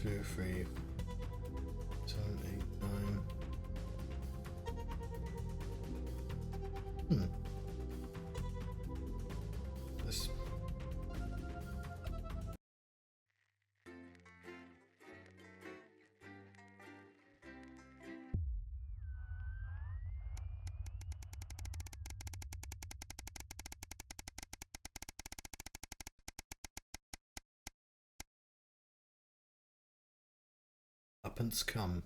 2, 3, 7, 8, 9. This. Uppance come.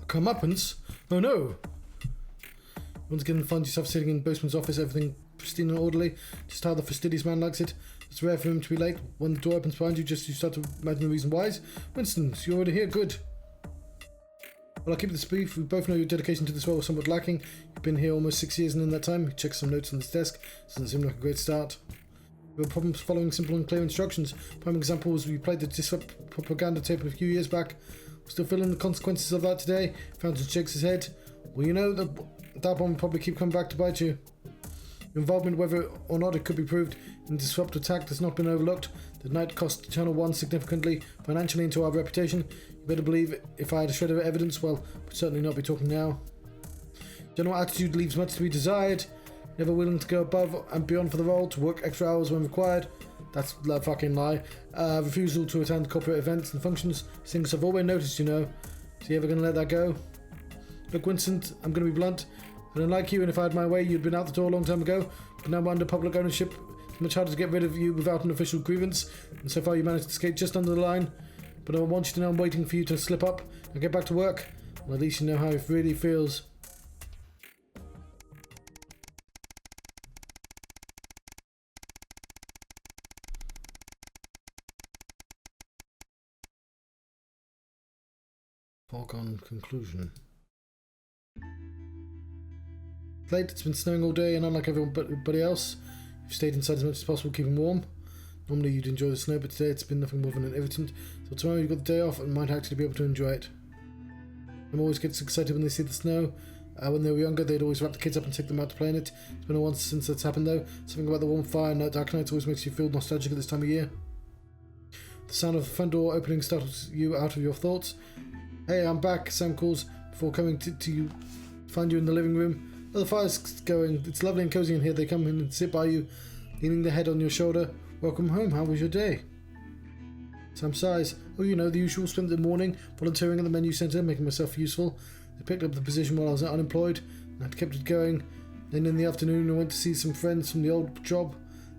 Comeuppance? Oh no! Once again, find yourself sitting in Boastman's office, everything pristine and orderly, just how the fastidious man likes it. It's rare for him to be late. When the door opens behind you, just you start to imagine the reason why. Winston, you're already here, good. Well, I'll keep this brief. We both know your dedication to this role was somewhat lacking. You've been here almost 6 years, and in that time, you checked some notes on this desk. Doesn't seem like a great start. We have problems following simple and clear instructions. Prime example was we played the disrupt propaganda tape a few years back. We're still feeling the consequences of that today. Fountain shakes his head. Well, you know, that one will probably keep coming back to bite you. Your involvement, whether or not it could be proved, in the disrupt attack has not been overlooked. The night cost Channel 1 significantly financially into our reputation. You better believe if I had a shred of evidence, well, we'd certainly not be talking now. General attitude leaves much to be desired. Never willing to go above and beyond for the role, to work extra hours when required. That's a fucking lie. Refusal to attend corporate events and functions. Things I've always noticed, you know. So you ever going to let that go? Look, Vincent, I'm going to be blunt. I don't like you, and if I had my way, you'd been out the door a long time ago. But now I'm under public ownership. It's much harder to get rid of you without an official grievance. And so far you managed to skate just under the line. But I want you to know I'm waiting for you to slip up and get back to work. Well, at least you know how it really feels. Foregone conclusion. Late, it's been snowing all day, and unlike everybody else, you've stayed inside as much as possible, keeping warm. Normally you'd enjoy the snow, but today it's been nothing more than an irritant. So tomorrow you've got the day off and might actually be able to enjoy it. Mum always gets excited when they see the snow. When they were younger, they'd always wrap the kids up and take them out to play in it. It's been a while since that's happened though. Something about the warm fire and dark nights always makes you feel nostalgic at this time of year. The sound of the front door opening startles you out of your thoughts. Hey, I'm back, Sam calls before coming to you, find you in the living room. Oh, the fire's going. It's lovely and cozy in here. They come in and sit by you, leaning their head on your shoulder. Welcome home. How was your day? Sam sighs. Oh, you know, the usual. Spent the morning volunteering at the menu centre, making myself useful. I picked up the position while I was unemployed, and I kept it going. Then in the afternoon, I went to see some friends from the old job.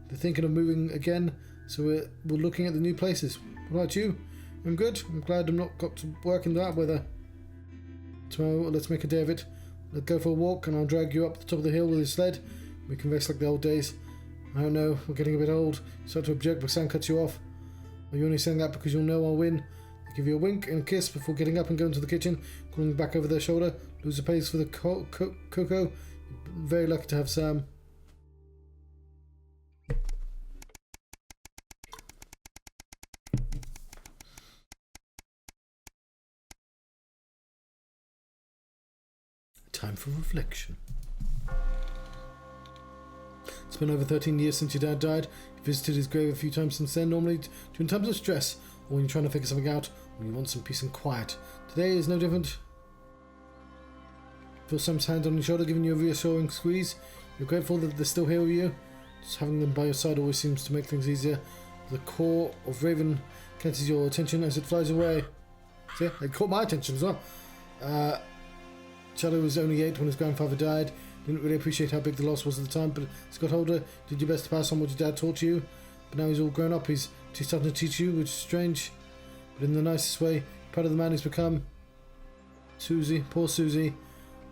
They're thinking of moving again, so we're looking at the new places. What about you? I'm good. I'm glad I'm not got to work in that weather. Tomorrow, let's make a day of it. Let's go for a walk, and I'll drag you up the top of the hill with a sled. We can race like the old days. I don't know, we're getting a bit old. You start to object, but Sam cuts you off. Are you only saying that because you'll know I'll win? They give you a wink and a kiss before getting up and going to the kitchen, calling back over their shoulder. Loser pays for the cocoa. Very lucky to have Sam. Time for reflection. It's been over 13 years since your dad died. You visited his grave a few times since then, normally during times of stress, or when you're trying to figure something out, when you want some peace and quiet. Today is no different. Feel Sam's hand on your shoulder, giving you a reassuring squeeze. You're grateful that they're still here with you. Just having them by your side always seems to make things easier. The core of Raven catches your attention as it flies away. See, it caught my attention as well. Charlie was only 8 when his grandfather died. Didn't really appreciate how big the loss was at the time, but as he got older, did your best to pass on what your dad taught you. But now he's all grown up, he's starting to teach you, which is strange, but in the nicest way. Proud of the man he's become. Susie, poor Susie,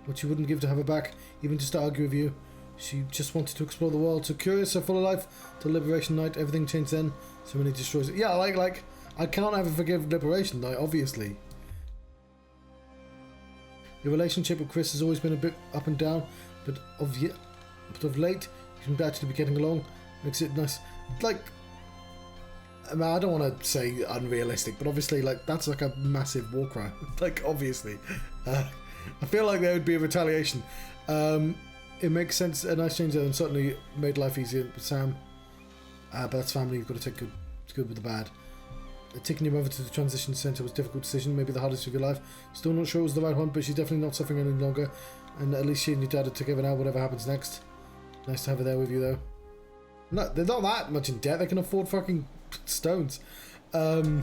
what you wouldn't give to have her back, even just to argue with you. She just wanted to explore the world, so curious, so full of life. Till Liberation Night, everything changed then. So many destroys it. Yeah, like I can't ever forgive Liberation Night, obviously. Your relationship with Chris has always been a bit up and down, but of late, you seem to actually be getting along. Makes it nice. Like, I mean, I don't want to say unrealistic, but obviously, like, that's like a massive war crime. Like, obviously. I feel like there would be a retaliation. It makes sense, a nice change there, and certainly made life easier with Sam. But that's family, you've got to take good with the bad. Taking your mother to the transition centre was a difficult decision, maybe the hardest of your life. Still not sure it was the right one, but she's definitely not suffering any longer. And at least she and your dad are together now, whatever happens next. Nice to have her there with you, though. No, they're not that much in debt. They can afford fucking stones. You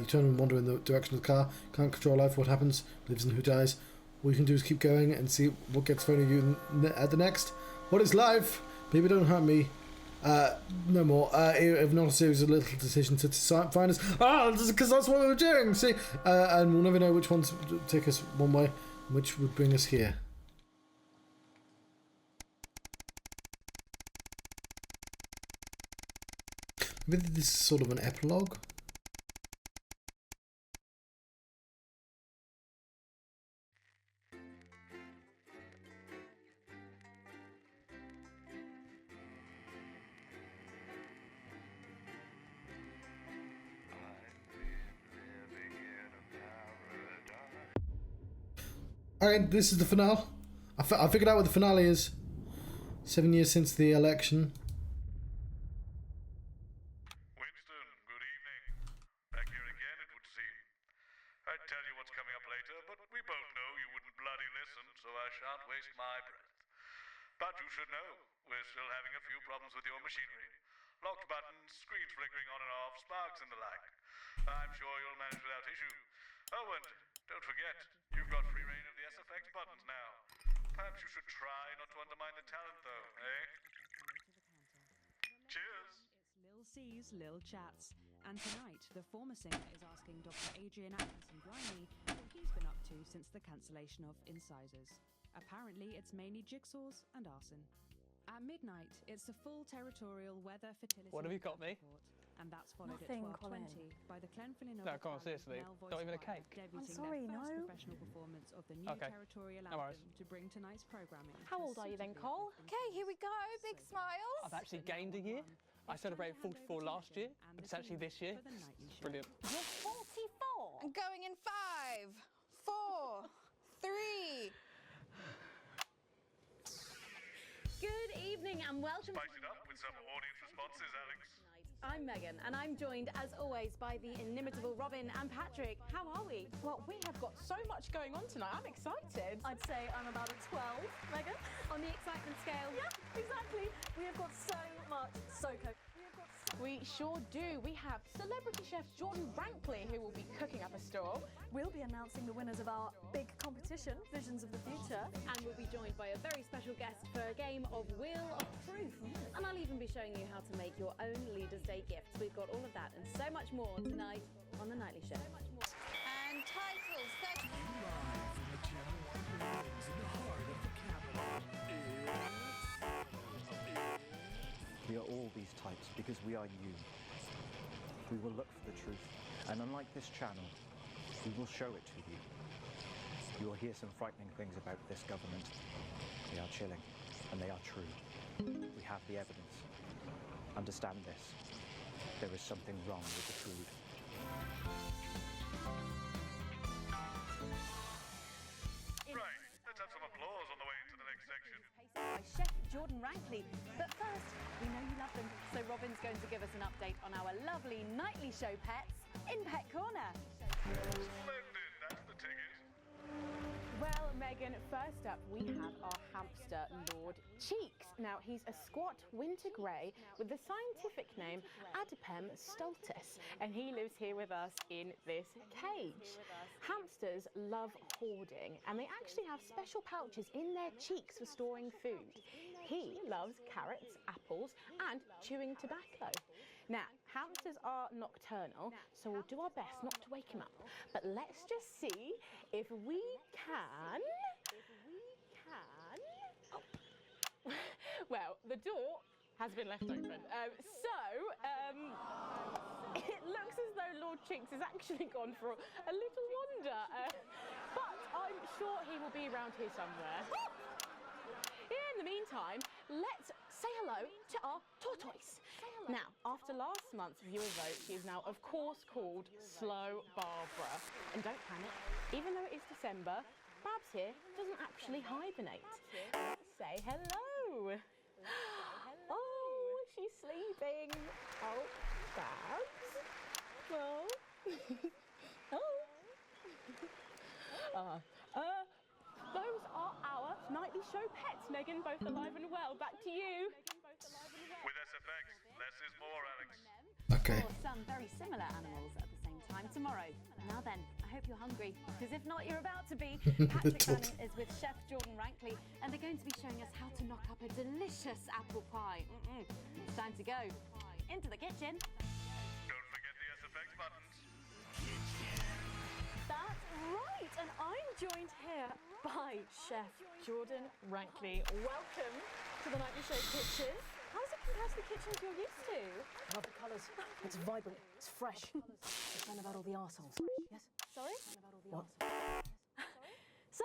turn and wander in the direction of the car. Can't control life. What happens? Lives and who dies. All you can do is keep going and see what gets thrown at you at the next. What is life? Baby, don't hurt me. No more. If not a series of little decisions to find us. Because that's what we were doing. See, and we'll never know which ones take us one way, and which would bring us here. Maybe this is sort of an epilogue. Alright, this is the finale. I figured out what the finale is. 7 years since the election. Winston, good evening. Back here again, it would seem. I'd tell you what's coming up later, but we both know you wouldn't bloody listen, so I shan't waste my breath. But you should know, we're still having a few problems with your machinery. Locked buttons, screens flickering on and off, sparks and the like. I'm sure you'll manage without issue. Oh, and don't forget, you've got free reign of the SFX buttons now. Perhaps you should try not to undermine the talent, though, eh? Cheers! It's Lil C's Lil Chats, and tonight the former singer is asking Dr. Adrian Atkinson-Brimey what he's been up to since the cancellation of Incisors. Apparently, it's mainly jigsaws and arson. At midnight, it's the full territorial weather fertility. What have you got me? Report, and that's followed Nothing, at 12:20 by the Clenfillanova. No, come on, seriously. Not even a cake. I'm sorry, their first no. professional performance of the new Okay. territorial No worries. anthem to bring tonight's programming. How old are you then, Cole? Okay, here we go. Big smiles. I've actually gained a year. I celebrated 44 last year, but it's actually this year. Brilliant. You're 44. I'm going in 5, 4, 3. Good evening and welcome. Spice it up with some audience responses, Alex. I'm Megan and I'm joined as always by the inimitable Robin and Patrick. How are we? Well, we have got so much going on tonight. I'm excited. I'd say I'm about a 12, Megan, on the excitement scale. Yeah, exactly. We have got so much. So cool. We sure do. We have celebrity chef Jordan Rankley, who will be cooking up a storm. We'll be announcing the winners of our big competition, Visions of the Future. And we'll be joined by a very special guest for a game of Wheel of Proof. And I'll even be showing you how to make your own Leaders' Day gifts. We've got all of that and so much more tonight on The Nightly Show. And titles that... We are all these types because we are you. We will look for the truth, and unlike this channel, we will show it to you. You will hear some frightening things about this government. They are chilling, and they are true. We have the evidence. Understand this. There is something wrong with the food. Right, let's have some applause on the way into the next section. By Chef Jordan Rankley. But first, we know you love them, so Robin's going to give us an update on our lovely Nightly Show pets in Pet Corner. Splendid, that's the ticket. Well, Megan, first up we have our hamster, Lord Cheeks. Now, he's a squat winter grey with the scientific name Adipem stultus, and he lives here with us in this cage. Hamsters love hoarding, and they actually have special pouches in their cheeks for storing food. He loves carrots, apples, and chewing tobacco. Now, hamsters are nocturnal, so we'll do our best not to wake him up. But let's just see if we can... Oh. Well, the door has been left open. It looks as though Lord Chinks has actually gone for a little wander. But I'm sure he will be around here somewhere. In the meantime, let's say hello to our tortoise. Now, after last month's viewer vote, she is now, of course, called Slow Barbara. And don't panic, even though it is December, Babs here doesn't actually hibernate. Let's say hello. Oh, she she's sleeping. Oh, Babs. Well. Those are our nightly show pets, Megan, both alive and well. Back to you. With SFX, less is more, Alex. Okay. Or some very similar animals at the same time tomorrow. Now then, I hope you're hungry, because if not, you're about to be. Patrick Bannon is with Chef Jordan Rankley, and they're going to be showing us how to knock up a delicious apple pie. It's time to go into the kitchen. Don't forget the SFX buttons. That's right, and I'm joined here by Chef Jordan Rankley. Welcome to the Nightly Show kitchen. How does it compare to the kitchens you're used to? Love the colours. It's vibrant. It's fresh. It's fun about all the arseholes. Yes? Sorry? What? So,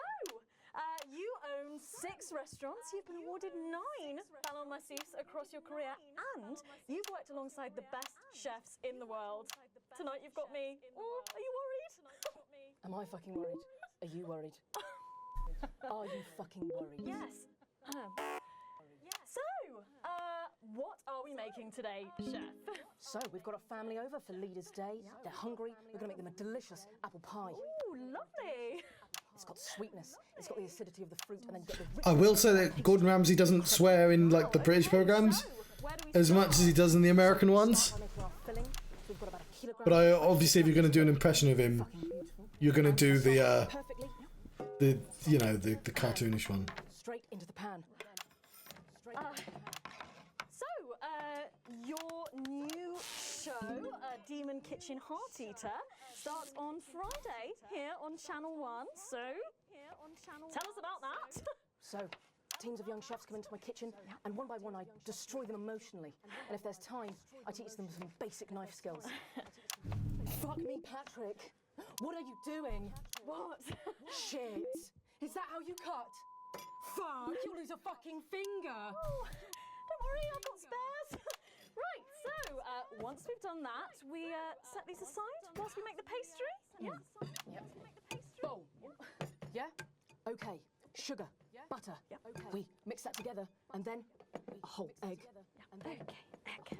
you own 6 restaurants. You've been awarded 9 Ballon Massifs across your career, and you've worked alongside the best chefs in the world. Tonight you've got me. Oh, are you worried? Am I fucking worried? Are you worried? Are you fucking worried? Yes. So, what are we making today, Chef? So, we've got a family over for Leaders' Day. They're hungry. We're going to make them a delicious apple pie. Ooh, lovely. It's got sweetness. It's got the acidity of the fruit, and then you get the I will say that Gordon Ramsay doesn't swear in like the British programs as much as he does in the American ones. But obviously, if you're going to do an impression of him, you're going to do the cartoonish one. Straight into the pan. Your new show, Demon Kitchen Heart Eater, starts on Friday here on Channel 1. So, tell us about that. So, teams of young chefs come into my kitchen, and one by one I destroy them emotionally. And if there's time, I teach them some basic knife skills. Fuck me, Patrick. What are you doing? What? Shit. Is that how you cut? Fuck, you'll lose a fucking finger. Oh, don't worry, I've got spares. Right, so once we've done that, we set these aside whilst we make the pastry. Yeah? Yep. Bowl. Yeah? Okay. Sugar. Butter. Yep. Okay. We mix that together, and then a whole egg. And then egg.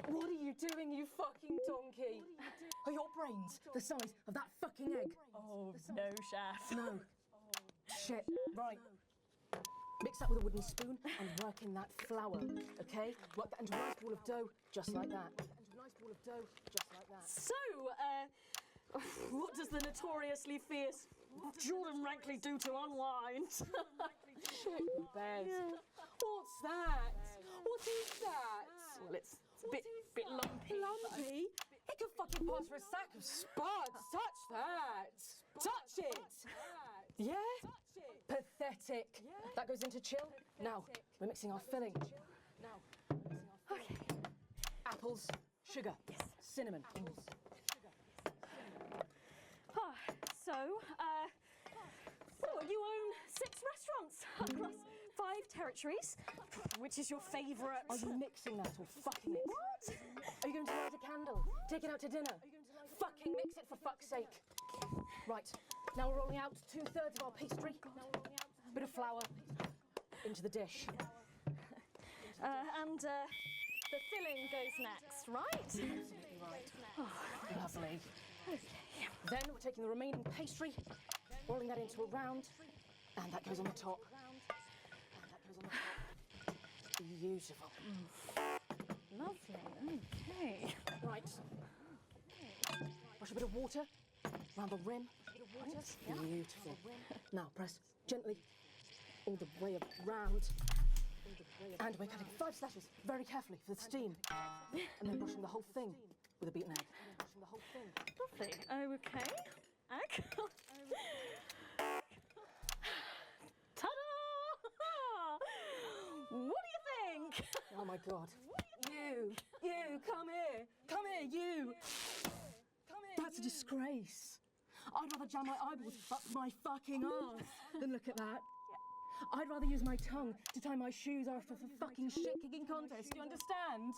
What are you doing, you fucking donkey? Are your brains the size of that fucking egg? Oh, no, Chef. No. Shit. Right. Mix that with a wooden spoon and work in that flour, okay? Work that into a nice ball of dough, just like that. So, what does the notoriously fierce Jordan Rankley do to unwind? Shit, you bed. Yeah. What's that? What is that? Well, it's a bit lumpy. Lumpy? It could fucking pass for a sack of spuds. Touch that. Touch it. Yeah? Pathetic. Yeah. That goes into chill. Now, we're mixing our filling. Okay. Apples, sugar, cinnamon. So, you own 6 restaurants across 5 territories. Which is your favourite? Are you mixing that or fucking it? What? Are you going to light a candle? Take it out to dinner? Fucking mix it for fuck's sake. Right, now we're rolling out 2/3 of our pastry. A bit of flour into the dish. And the filling goes next, right? Absolutely right. Oh, lovely. Okay. Then we're taking the remaining pastry, rolling that into a round, and that goes on the top. Beautiful. Lovely. Okay. Right. Brush a bit of water around the rim. Beautiful. Now press gently all the way around. And we're cutting 5 slashes very carefully for the steam. And then brushing the whole thing with a beaten egg. Lovely. Okay. Egg. Ta-da! What do you think? Oh my God. You, come here. Come here, you. That's a disgrace. I'd rather jam my eyeballs up my fucking arse than look at that. I'd rather use my tongue to tie my shoes after the fucking shit-kicking contest. Do you understand?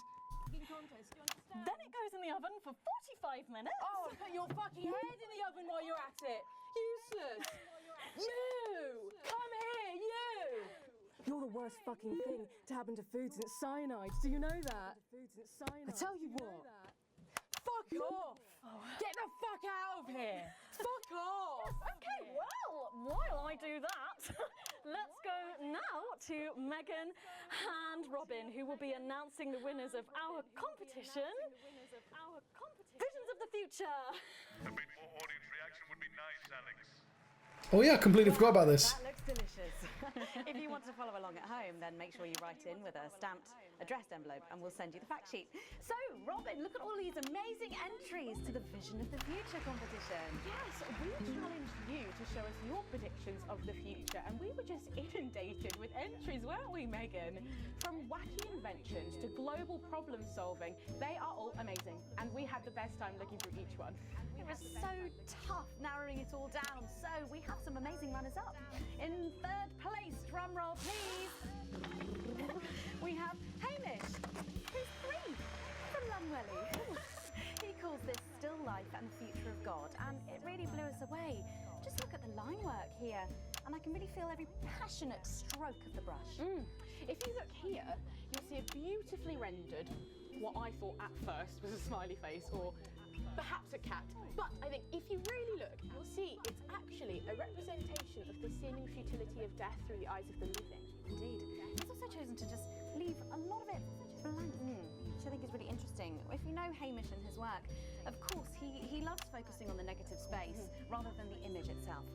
Then it goes in the oven for 45 minutes. Oh, put your fucking head in the oven while you're at it. Useless. You! Come here, you! You're the worst worst fucking thing to happen to food since cyanide. Do you know that? I tell you what. Fuck off! Get the fuck out of here! Fuck off! Okay, well, while I do that, let's go now to Megan and Robin, who will be announcing the winners of our competition. Visions of the Future. A bit more audience reaction would be nice, Alex. Oh yeah, I completely forgot about this. That looks delicious. If you want to follow along at home, then make sure you write in with a stamped addressed envelope and we'll send you the fact sheet. So, Robin, look at all these amazing entries to the Vision of the Future competition. Yes, we challenged you to show us your predictions of the future, and we were just inundated with entries, weren't we, Megan? From wacky inventions to global problem solving, they are all amazing, and we had the best time looking through each one. It was so tough narrowing it all down, so we have some amazing runners-up. In third place, drum roll please, we have Hamish, who's 3 from Lunwelly. He calls this still life and the future of God, and it really blew us away. Just look at the line work here, and I can really feel every passionate stroke of the brush. If you look here, you'll see a beautifully rendered, what I thought at first was a smiley face or perhaps a cat. But I think if you really look, you'll see it's actually a representation of the seeming futility of death through the eyes of the living. Indeed. He's also chosen to just leave a lot of it blank, which I think is really interesting. If you know Hamish and his work, of course, he loves focusing on the negative space rather than the image itself.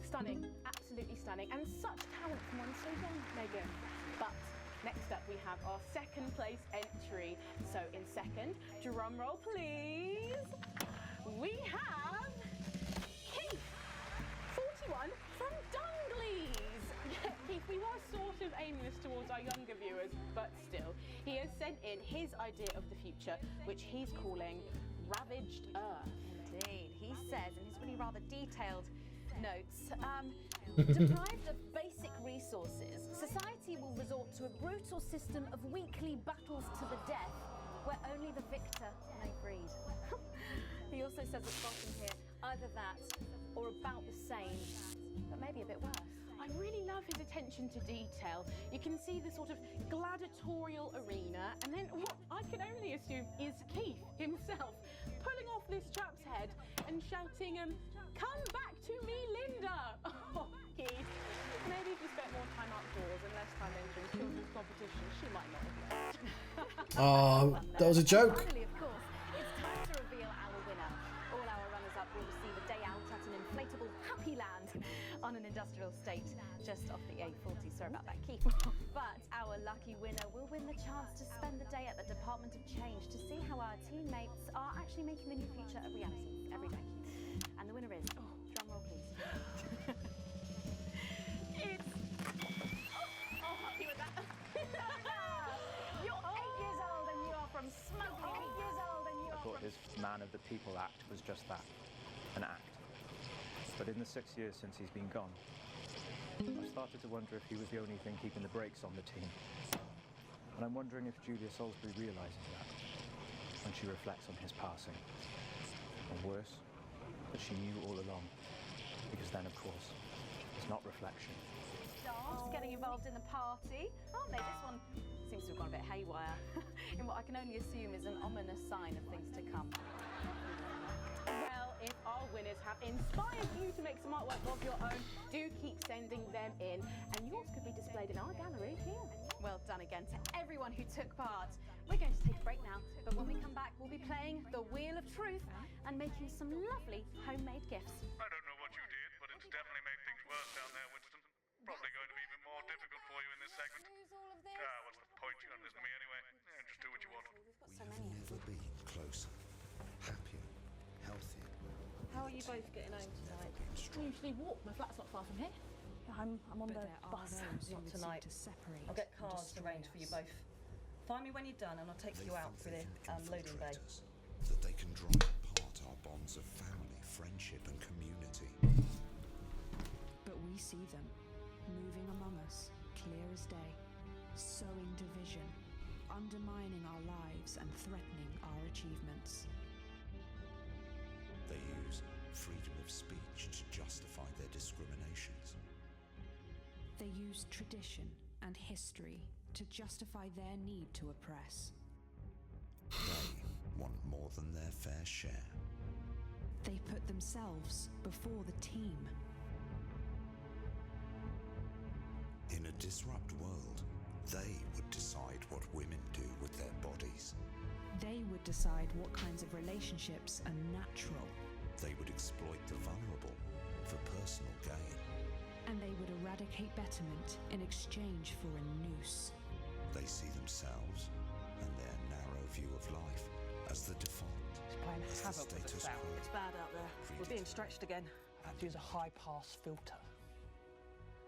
Stunning, absolutely stunning, and such talent from one so young, Megan. But next up, we have our second place entry. So in second, drum roll please, we have Keith, 41 from Dungleys. Keith, we were sort of aiming this towards our younger viewers, but still, he has sent in his idea of the future, which he's calling Ravaged Earth. Indeed, he says in his really rather detailed notes, deprived of basic resources, society will resort to a brutal system of weekly battles to the death, where only the victor may breed. He also says at the bottom here, either that or about the same, but maybe a bit worse. I really love his attention to detail. You can see the sort of gladiatorial arena, and then what I can only assume is Keith himself pulling off this chap's head and shouting, "Come back to me, Linda!" Oh, Keith. Maybe if you spent more time outdoors and less time entering children's competitions, she might not have left. Oh, that was a joke. Finally, of course, it's time to reveal our winner. All our runners-up will receive a day out at an inflatable happy land on an industrial estate just off the A40. Sorry about that, Keith. But our lucky winner will win the chance to spend the day at the Department of Change to see how our teammates are actually making the new future a reality every day. And the winner is, drum roll please. It's... Oh, happy with that. You're 8 years old and you are from smoking. 8 years old and you I are thought from... his Man of the People act was just that, an act. But in the 6 years since he's been gone, I started to wonder if he was the only thing keeping the brakes on the team. And I'm wondering if Julia Salisbury realises that when she reflects on his passing. Or worse, that she knew all along. Because then, of course, it's not reflection. Dogs getting involved in the party, aren't they? This one seems to have gone a bit haywire in what I can only assume is an ominous sign of things to come. Well, if our winners have inspired you to make some artwork of your own, do keep sending them in, and yours could be displayed in our gallery here. Well done again to everyone who took part. We're going to take a break now, but when we come back, we'll be playing the Wheel of Truth and making some lovely homemade gifts. I don't know what you did, but it's definitely made things worse down there, Winston. Probably going to be even more difficult for you in this segment. What's the point? You don't listen to me anyway. Yeah, just do what you want. We have never been closer, happier, healthier. How are you both getting home tonight? I usually walk. My flat's not far from here. I'm on But the there are bus. those who Not would tonight. seek to separate I'll get and cars destroy arranged for you us. both. Find me when you're done and I'll take They you out think through they've the been loading bay. infiltrators, that they can drive apart our bonds of family, friendship and community. But we see them, moving among us, clear as day, sowing division, undermining our lives and threatening our achievements. They use freedom of speech to justify their discriminations. They use tradition and history to justify their need to oppress. They want more than their fair share. They put themselves before the team. In a disrupt world, they would decide what women do with their bodies. They would decide what kinds of relationships are natural. They would exploit the vulnerable for personal gain. And they would eradicate betterment in exchange for a noose. They see themselves and their narrow view of life as the default. It's playing as the havoc with the status sound. quo. It's bad out there. We're being stretched again. I have to use a high-pass filter.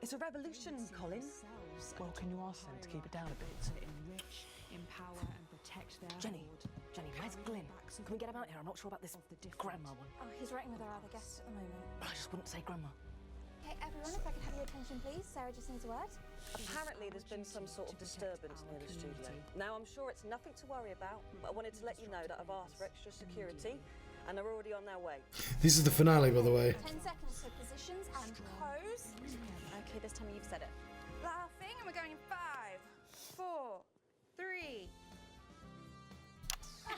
It's a revolution, Colin. Well, can you ask them to keep it down a bit? To enrich, empower, and protect their Jenny, horde. Jenny, where's Glyn? Can we get him out here? I'm not sure about this grandma one. Oh, he's writing with our other guests at the moment. I just wouldn't say grandma. Hey, everyone, if I could have your attention, please. Sarah just needs a word. Apparently there's been some sort of disturbance near the studio. Now, I'm sure it's nothing to worry about, but I wanted to let you know that I've asked for extra security, and they're already on their way. This is the finale, by the way. 10 seconds for positions and pose. Okay, this time you've said it. Laughing, and we're going in 5, 4, 3. Has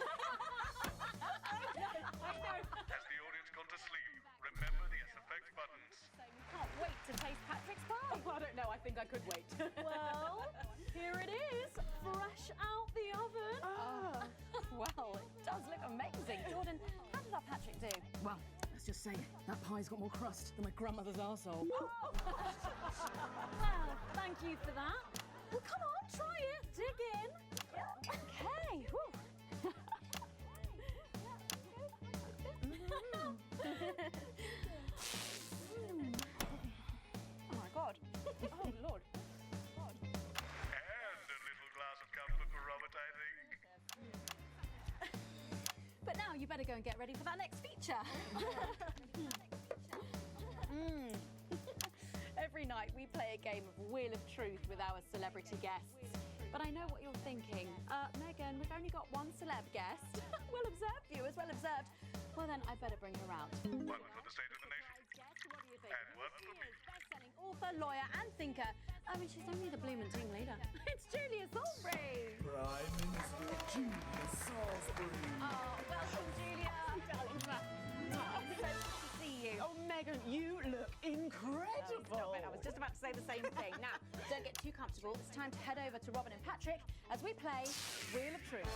the audience gone to sleep? Remember the SFX buttons. Can't wait to taste Patrick's pie. Oh, I don't know, I think I could wait. Well, here it is, fresh out the oven. Well, it does look amazing. Jordan, how did our Patrick do? Well, let's just say that pie's got more crust than my grandmother's arsehole. Well, thank you for that. Well, come on, try it. Dig in. Okay. Whew. Oh my God. Oh Lord. And a little glass of comfort for Robert, I think. But now you better go and get ready for that next feature. Every night we play a game of Wheel of Truth with our celebrity guests. But I know what you're thinking. Megan, we've only got one celeb guest. Well observed, viewers, well observed. Well then, I better bring her round. One for the State of the Nation. What do you think? And one for me. Best-selling author, lawyer, and thinker. I mean, she's only the blooming team leader. It's Julia Salisbury. Prime Minister Julia Salisbury. Oh, welcome, Julia. Darling, so good to see you. Oh, Megan, you look incredible. Stop it. I was just about to say the same thing. Now, don't get too comfortable. It's time to head over to Robin and Patrick as we play Wheel of Truth.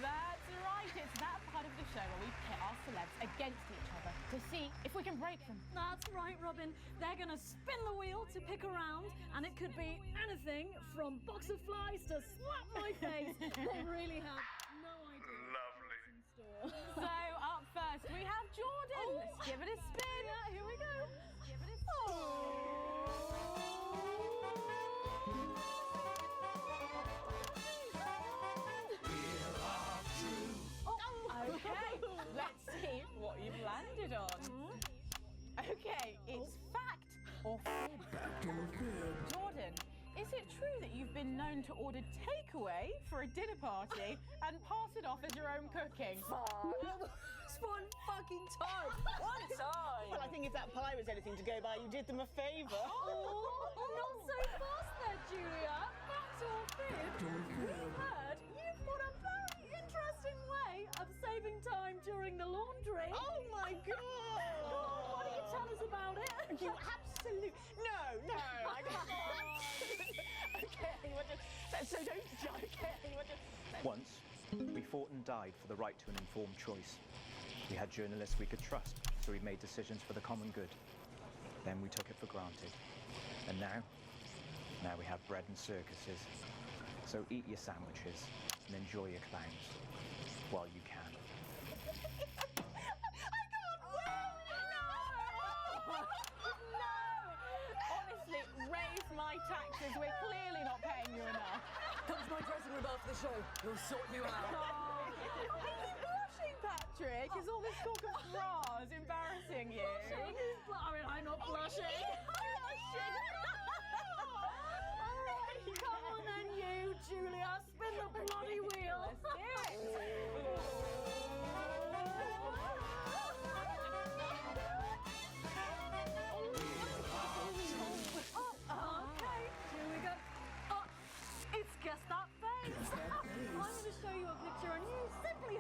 That's right, it's that part of the show where we pit our celebs against each other to see if we can break them. That's right, Robin. They're going to spin the wheel to pick a round, and it could be anything from box of flies to slap my face. They really have no idea. Lovely. So, up first, we have Jordan. Let's give it a spin. Here we go. Give it a spin. Okay, let's see what you've landed on. Okay, it's fact or fib. Jordan, is it true that you've been known to order takeaway for a dinner party and pass it off as your own cooking? It's one fucking time. One time. Well, I think if that pie was anything to go by, you did them a favour. Oh, not so fast there, Julia. Fact or fib? We've heard you've got a very interesting way of saving time during the laundry. Oh my God! Go on, why don't you tell us about it? You absolute no, I don't. Okay, so don't joke. Okay, Once, we fought and died for the right to an informed choice. We had journalists we could trust, so we made decisions for the common good. Then we took it for granted. And now we have bread and circuses. So eat your sandwiches and enjoy your clowns while you can. Honestly, raise my taxes. We're clearly not paying you enough. Come to my dressing room after the show. We'll sort you out. Are you blushing, Patrick? Is all this talk of bras embarrassing you? I'm not blushing. Come on then, you, Julia. Spin the bloody wheel. Let's do it.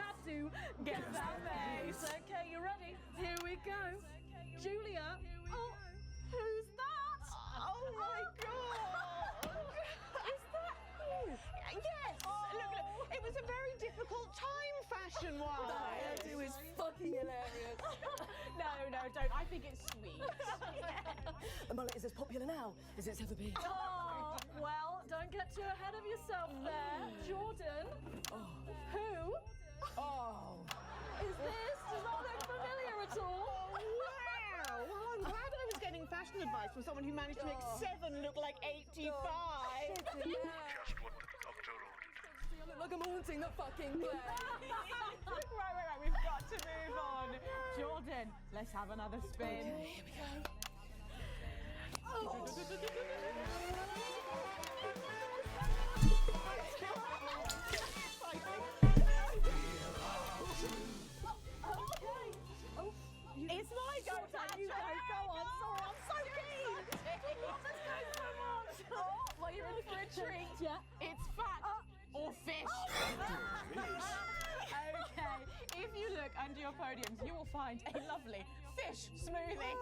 have to guess that face. Okay, you ready? Here we go. Julia. Oh, who's that? Oh my God! Is that you? Yes! Look, it was a very difficult time fashion-wise. That hairdo is fucking hilarious. No, don't. I think it's sweet. The mullet is as popular now as it's ever been. Oh, well, don't get too ahead of yourself there. Jordan. Who? Oh. Is this? Does not look familiar at all. Wow! Well, I'm glad I was getting fashion advice from someone who managed to make 7 look like 85. Just what the doctor ordered. You look like I'm haunting the fucking place. Right. We've got to move on. Jordan, let's have another spin. Okay, here we go. It's my go, You go on. Sorry, I'm so keen. Let's go so much. Well, you're in for a treat. Yeah. It's fat or fish. Okay, if you look under your podiums, you will find a lovely fish smoothie.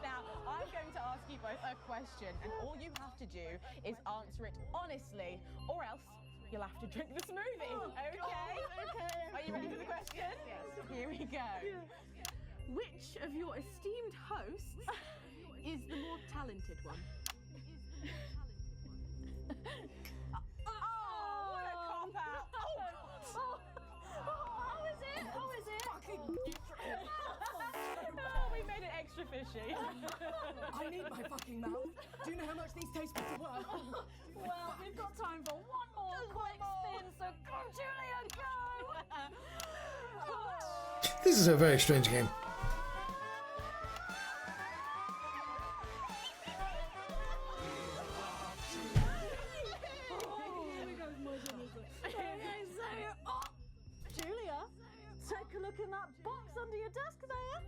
Now, I'm going to ask you both a question, and all you have to do is answer it honestly, or else you'll have to drink the smoothie. Okay? Okay. Are you ready for the question? Yes. Here we go. Which of your esteemed hosts is the more talented one? Oh, what a cop-out. How is it? Oh, we made it extra fishy. I need my fucking mouth. Do you know how much these taste buds are worth? Well, we've got time for one more quick spin, so go, Julia, go! This is a very strange game. Julia, take a look in that box under your desk there.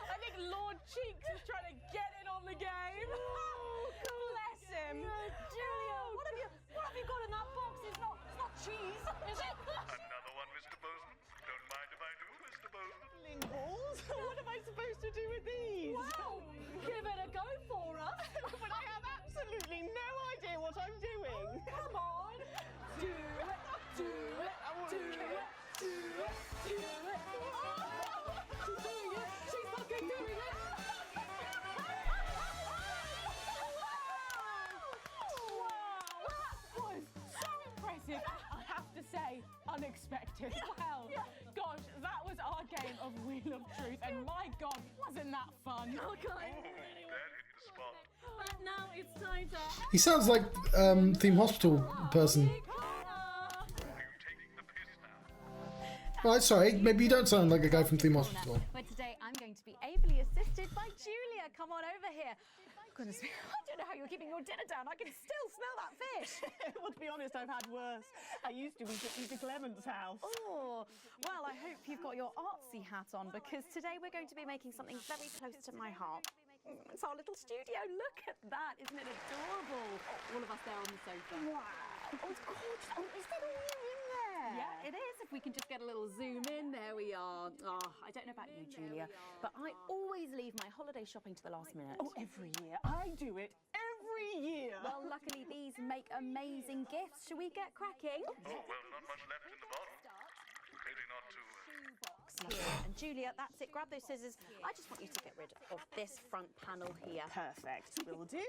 I think Lord Cheeks is trying to get in on the game. Bless him. Julia, what have you got in that box? It's not cheese, is it? Another one, Mr. Bozeman. Don't mind if I do, Mr. Bozeman. Balls? What am I supposed to do with these? Well, give it a go for us. But I have absolutely no idea what I'm doing. Come on. Do it. She's doing it. She's fucking doing it. Wow, that was so impressive. I have to say, unexpected. Well, gosh, that was our game of Wheel of Truth, and my God, wasn't that fun? Okay. That hit the spot. But now it's time to... He sounds like Theme Hospital person. Are you taking the piss now? Right, sorry, maybe you don't sound like a guy from Theme Hospital. Where today I'm going to be ably assisted by Julia. Come on over here. Goodness me, I don't know how you're keeping your dinner down. I can still smell that fish. Well, to be honest, I've had worse. I used to eat at Peter Clement's house. Oh, well, I hope you've got your artsy hat on, because today we're going to be making something very close to my heart. It's our little studio. Look at that. Isn't it adorable? Oh, all of us there on the sofa. Wow. Oh, it's gorgeous. Oh, is that all you in there? Yeah, it is. If we can just get a little zoom in. There we are. Oh, I don't know about you, Julia, but I always leave my holiday shopping to the last minute. Oh, every year. I do it every year. Well, luckily these make amazing gifts. Shall we get cracking? Oh, well, not much left in the bottle. Pity not to... Here. And Julia, that's it. Grab those scissors. I just want you to get rid of this front panel here. Perfect. Will do.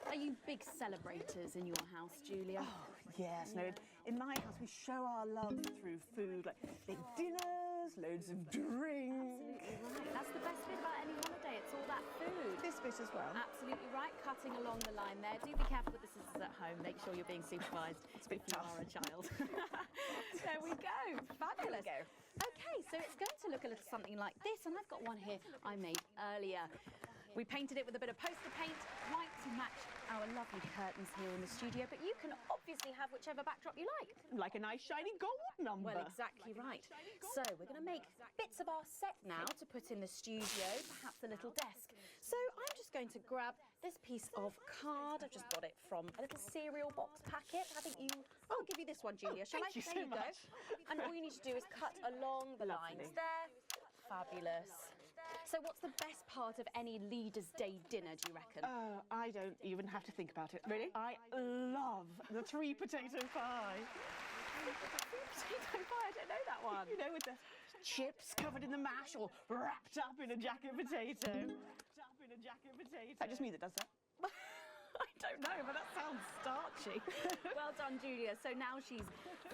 Are you big celebrators in your house, Julia? Oh, yes. No, in my house we show our love through food, like big dinners, loads of drinks. Absolutely right. That's the best bit about any holiday. It's all that food. This bit as well. Absolutely right. Cutting along the line there. Do be careful with the scissors at home. Make sure you're being supervised if you are a child. There we go. Fabulous. There we go. Okay, so it's going to look a little something like this, and I've got one here I made earlier. We painted it with a bit of poster paint, white to match our lovely curtains here in the studio, but you can obviously have whichever backdrop you like. Like a nice shiny gold number. Well, exactly right. So we're going to make bits of our set now to put in the studio, perhaps a little desk. So I'm just going to grab this piece of card. I've just got it from a little cereal box packet. I think you... I'll give you this one, Julia, shall I? Thank you There so you go. much. And all you need to do is cut along the lines there. Fabulous. So what's the best part of any Leaders' Day dinner, do you reckon? I don't even have to think about it. Really? I love the 3 potato pie. Potato pie, I don't know that one. You know, with the chips covered in the mash or wrapped up in a jacket potato. That just me that does that. I don't know, but that sounds starchy. Well done, Julia. So now she's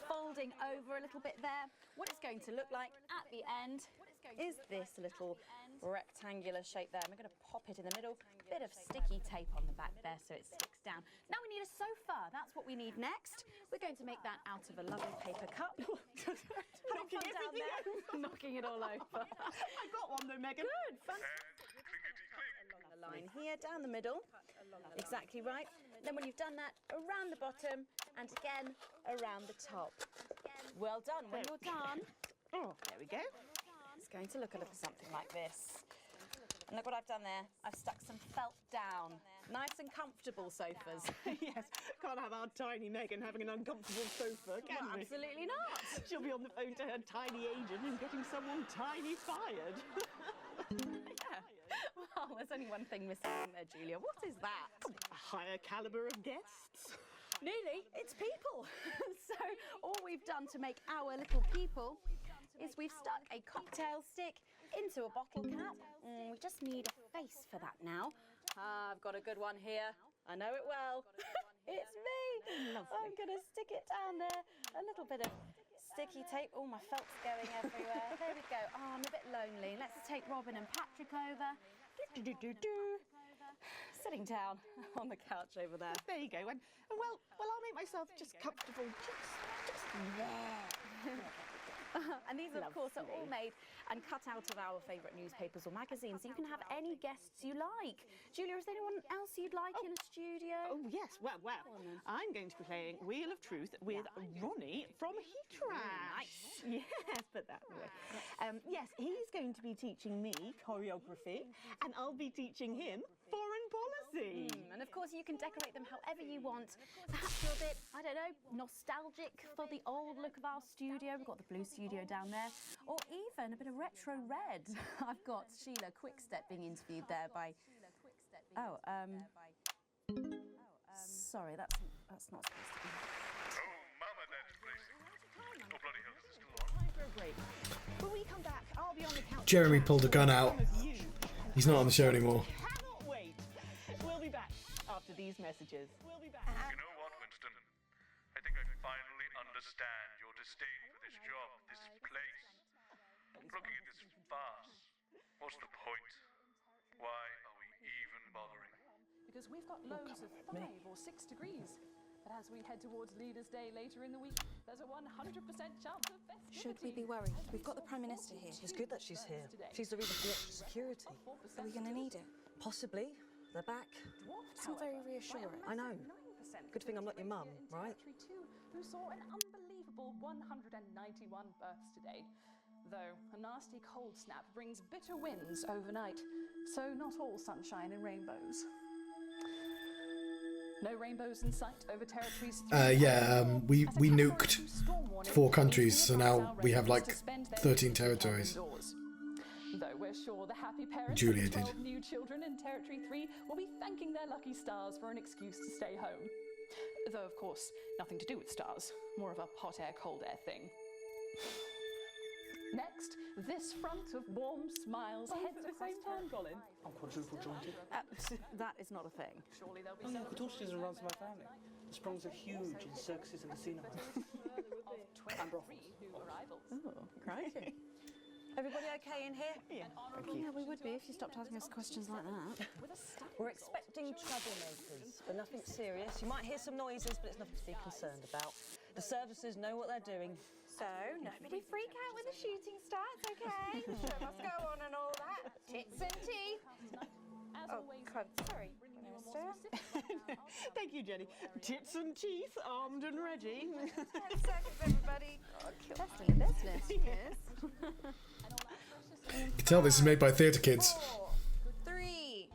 folding over a little bit there. What it's going to look like at the end is this little rectangular shape there. And we're going to pop it in the middle. Bit of sticky tape on the back there so it sticks down. Now we need a sofa. That's what we need next. We're going to make that out of a lovely paper cup. Having fun down there, knocking it all over. I got one though, Megan. Good, fantastic. Along the line here, down the middle. Exactly right. Then when you've done that, around the bottom and again around the top. Well done. When you're done, there we go. It's going to look a little something like this. And look what I've done there. I've stuck some felt down. Nice and comfortable sofas. Yes, can't have our tiny Megan having an uncomfortable sofa, can we? Absolutely not. She'll be on the phone to her tiny agent and getting someone tiny fired. Yeah. Well, there's only one thing missing there, Julia. What is that? A higher calibre of guests. Nearly. It's people. So all we've done to make our little people is we've stuck a cocktail stick into a bottle cap. We just need a face for that now. I've got a good one here. I know it well. It's me. Lovely. I'm going to stick it down there. A little bit of sticky tape. Oh, my felt's going everywhere. There we go. Oh, I'm a bit lonely. Let's take Robin and Patrick over. Sitting down on the couch over there. There you go. And well, I'll make myself just comfortable. Just there. And these, of course, are all made and cut out of our favourite newspapers or magazines, so you can have any guests you like. Julia, is there anyone else you'd like in a studio? Oh, yes. Well, I'm going to be playing Wheel of Truth with Ronnie from Heatrash. Nice. Yes, put that away. Yes, he's going to be teaching me choreography, and I'll be teaching him foreign policy. And of course, you can decorate them however you want. Perhaps you're a bit, I don't know, nostalgic for the old look of our studio. We've got the blue studio down there, or even a bit of retro red. I've got Sheila Quickstep being interviewed there by... sorry, that's not supposed to be... Oh, Mama, that's racing. Oh, bloody hell, is this still on? Time for a break. When we come back, I'll be on the couch. Jeremy pulled a gun out. He's not on the show anymore. Cannot wait. We'll be back after these messages. We'll be back. You know what, Winston? I think I finally understand your disdain for this job, this place. Looking at this farce, what's the point? Why are we even bothering? Because we've got lows of 5 or 6 degrees. But as we head towards Leaders' Day later in the week, there's a 100% chance of festivity. Should we be worried? We've got the Prime Minister here. It's good that she's here. She's the reason for the extra security. Are we going to need it? Possibly. They're back. It's not very reassuring. I know. Good thing I'm not your mum, right? Who saw an unbelievable 191 births today. Though a nasty cold snap brings bitter winds overnight, so not all sunshine and rainbows. No rainbows in sight over territories. We nuked 4 countries, so now we have like 13 territories. Though we're sure the happy parents Julia of the 12 did. new children in Territory 3 will be thanking their lucky stars for an excuse to stay home. Though, of course, nothing to do with stars. More of a hot air, cold air thing. Next, this front of warm smiles heads at the same time, Colin. I'm quadruple jointed. That is not a thing. Surely there'll be Oh, yeah, Katoshis runs my family. The Sprongs are huge in circuses and casinos. And brothels. Oh, crikey. Everybody okay in here? Yeah. Yeah, we would be if you stopped asking us questions like that. We're expecting troublemakers, but nothing serious. You might hear some noises, but it's nothing to be concerned about. The services know what they're doing. So, nobody freak out with the shooting starts, okay? The show must go on and all that. Tits and teeth. Oh, God, sorry, Minister. Thank you, Jenny. Tits and teeth, armed and ready. 10 seconds, everybody. Best in the business, yes. You can tell this is made by theatre kids. 4, 3.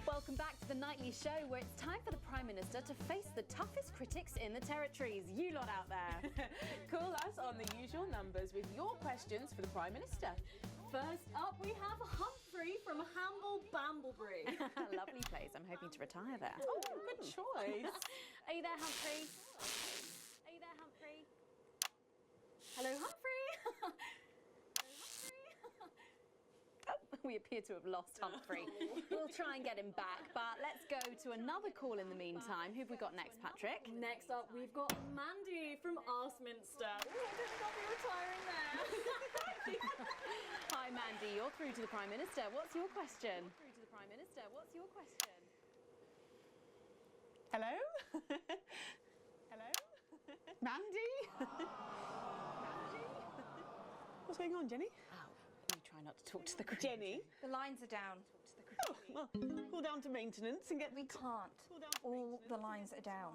Welcome back to the nightly show where it's time for the Prime Minister to face the toughest critics in the territories. You lot out there. Call us on the usual numbers with your questions for the Prime Minister. First up, we have Humphrey from Hamble Bamblebury. Lovely place. I'm hoping to retire there. Oh, good choice. Are you there, Humphrey? Are you there, Humphrey? Hello, Humphrey. We appear to have lost Humphrey. We'll try and get him back, but let's go to another call in the meantime. Who've we got next, Patrick? Next up, we've got Mandy from Arsminster. Oh, I didn't know we were retiring there. Hi, Mandy. You're through to the Prime Minister. What's your question? Hello? Hello? Mandy? Mandy? What's going on, Jenny? You try not to talk to the crew. Jenny? The lines are down. Oh, well, call down to maintenance and get... We can't. All the lines are down.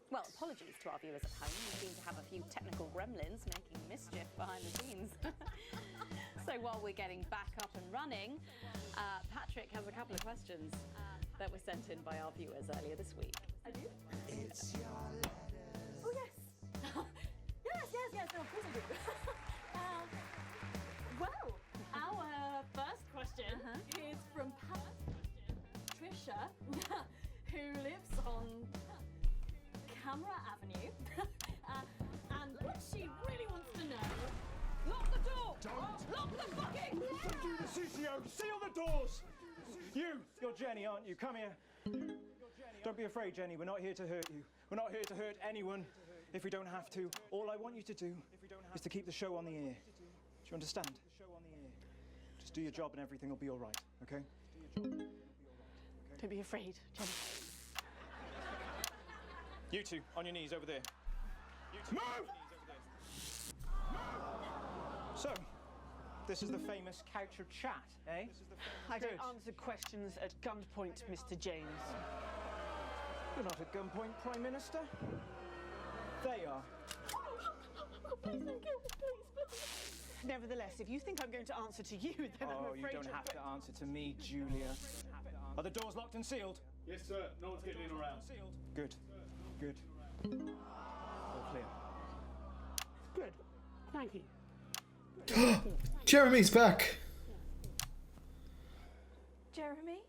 Well, apologies to our viewers at home. We seem to have a few technical gremlins making mischief behind the scenes. So while we're getting back up and running, Patrick has a couple of questions that were sent in by our viewers earlier this week. I do? It's your letters. Oh, yes. yes, no, of course I do. Well, our first question is from Patricia, who lives on Camera Avenue, and what she really wants to know... Lock the door! Don't! Lock the fucking door! Don't do the CCO! Seal the doors! You're Jenny, aren't you? Come here. Don't be afraid, Jenny. We're not here to hurt you. We're not here to hurt anyone if we don't have to. All I want you to do is to keep the show on the air. Do you understand? Just do your job and everything will be all right, okay? Don't be afraid, Jenny. You two, on your knees over there. Move! So, this is the famous couch of chat, eh? I don't answer questions at gunpoint, Mr. James. You're not at gunpoint, Prime Minister. They are. Please don't kill me, please. Nevertheless, if you think I'm going to answer to you, then I'm afraid you don't have to answer to me, Julia. Are the doors locked and sealed? Yes, sir. No one's getting in or out. Good. Good. All clear. Good. Thank you. Jeremy's back. Jeremy?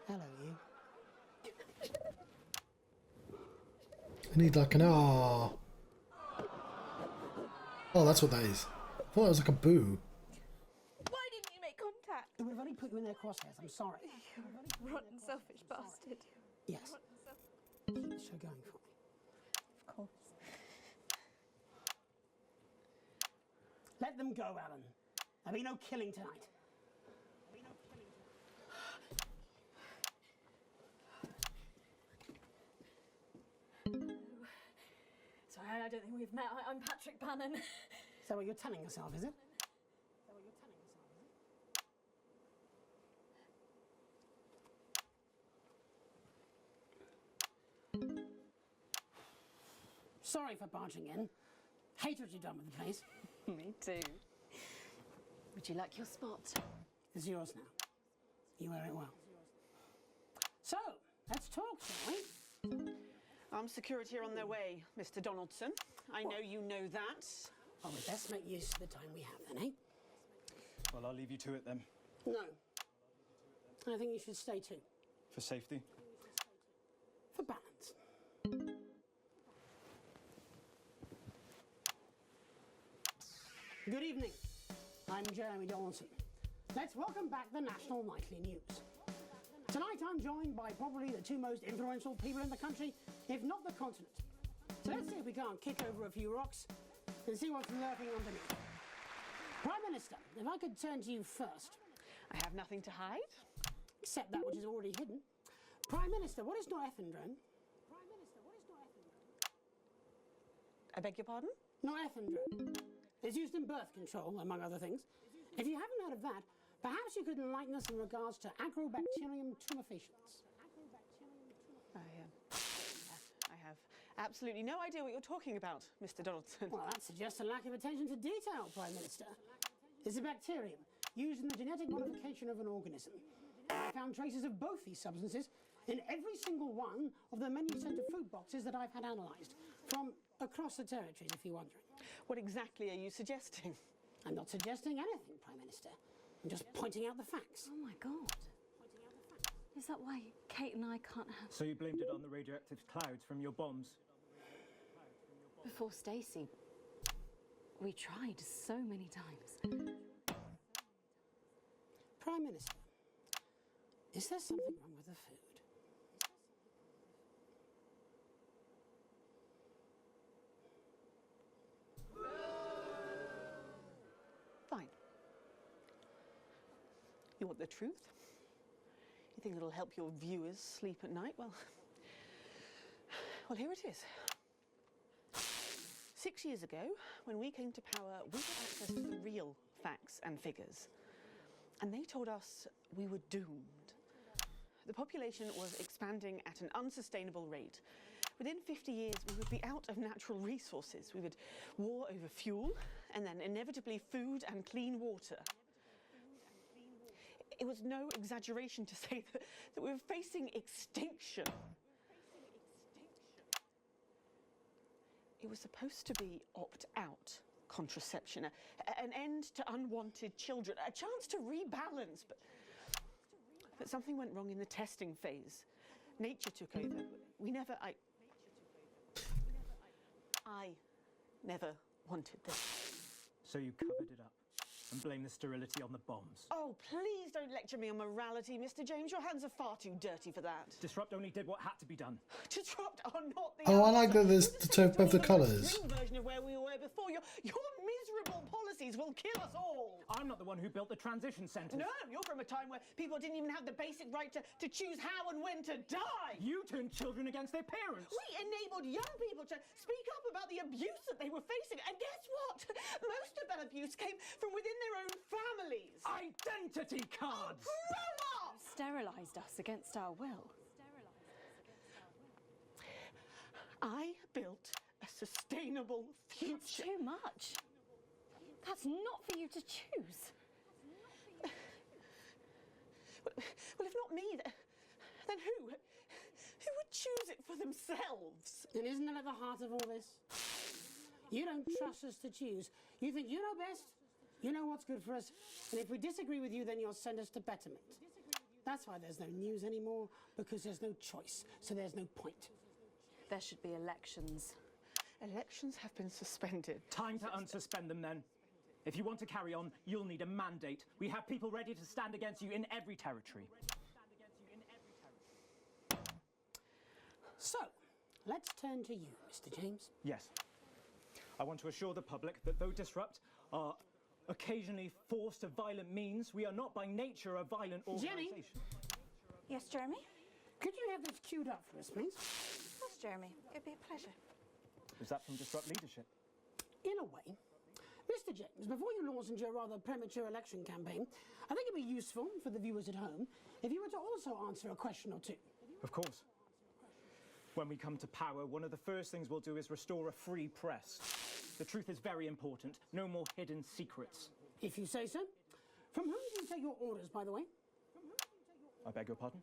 Hello, you. I need like an ah. Oh, that's what that is. I thought it was like a boo. Why didn't you make contact? We've only put you in their crosshairs, I'm sorry. Rotten, selfish bastard. Yes. Keep the show going for me. Of course. Let them go, Alan. There'll be no killing tonight. Sorry, I don't think we've met. I'm Patrick Bannon. Is that what you're telling yourself, is it? Sorry for barging in. Hate what you've done with the place. Me too. Would you like your spot? It's yours now. You wear it well. So, let's talk, shall we? Armed security are on their way, Mr. Donaldson. I know you know that. Well, we best make use of the time we have then, eh? Well, I'll leave you to it then. No. I think you should stay too. For safety. For balance. Good evening. I'm Jeremy Donaldson. let's welcome back the National Nightly News. Tonight I'm joined by probably the two most influential people in the country, if not the continent. So let's see if we can't kick over a few rocks and see what's lurking underneath. Prime Minister, if I could turn to you first. I have nothing to hide. Except that which is already hidden. Prime Minister, what is norethindrone? I beg your pardon? Norethindrone. It's used in birth control, among other things. If you haven't heard of that, perhaps you could enlighten us in regards to Agrobacterium tumefaciens. I have absolutely no idea what you're talking about, Mr. Donaldson. Well, that suggests a lack of attention to detail, Prime Minister. It's a bacterium used in the genetic modification of an organism. I found traces of both these substances in every single one of the menu centre food boxes that I've had analysed from across the territories, if you're wondering. What exactly are you suggesting? I'm not suggesting anything, Prime Minister. I'm just pointing out the facts. Oh my God. Is that why Kate and I can't have... So you blamed it on the radioactive clouds from your bombs? Before Stacey, we tried so many times. Prime Minister, is there something wrong with the food? Fine. You want the truth? You think it'll help your viewers sleep at night? Well, here it is. 6 years ago, when we came to power, we had access to the real facts and figures. And they told us we were doomed. The population was expanding at an unsustainable rate. Within 50 years, we would be out of natural resources. We would war over fuel, and then inevitably food and clean water. It was no exaggeration to say that we were facing extinction. It was supposed to be opt-out contraception, an end to unwanted children, a chance to rebalance, but something went wrong in the testing phase. Nature took over. I never wanted this. So you covered it up and blamed the sterility on the bombs. Oh, please don't lecture me on morality, Mr. James. Your hands are far too dirty for that. Disrupt only did what had to be done. Disrupt are not the Oh, I answer. like that there's the taupe of the colours. Real version of where we were before. Your miserable policies will kill us all. I'm not the one who built the transition centres. No, you're from a time where people didn't even have the basic right to choose how and when to die. You turned children against their parents. We enabled young people to speak up about the abuse that they were facing. And guess what? Most of that abuse came from within their own families. Identity cards! Grow up! Sterilised us against our will. I built a sustainable future. That's too much. That's not for you to choose. Well, if not me, then who? Who would choose it for themselves? And isn't that at the heart of all this? You don't trust us to choose. You think you know best, you know what's good for us, and if we disagree with you, then you'll send us to betterment. That's why there's no news anymore, because there's no choice, so there's no point. There should be elections. Elections have been suspended. Time to unsuspend them then. If you want to carry on, you'll need a mandate. We have people ready to stand against you in every territory. So, let's turn to you, Mr. James. Yes. I want to assure the public that though Disrupt are occasionally forced to violent means, we are not by nature a violent organisation. Jenny? Yes, Jeremy? Could you have this queued up for us, please? Yes, Jeremy. It'd be a pleasure. Is that from Disrupt leadership? In a way. Mr. James, before you launch into your rather premature election campaign, I think it'd be useful for the viewers at home if you were to also answer a question or two. Of course. When we come to power, one of the first things we'll do is restore a free press. The truth is very important. No more hidden secrets. If you say so. From whom do you take your orders, by the way? I beg your pardon?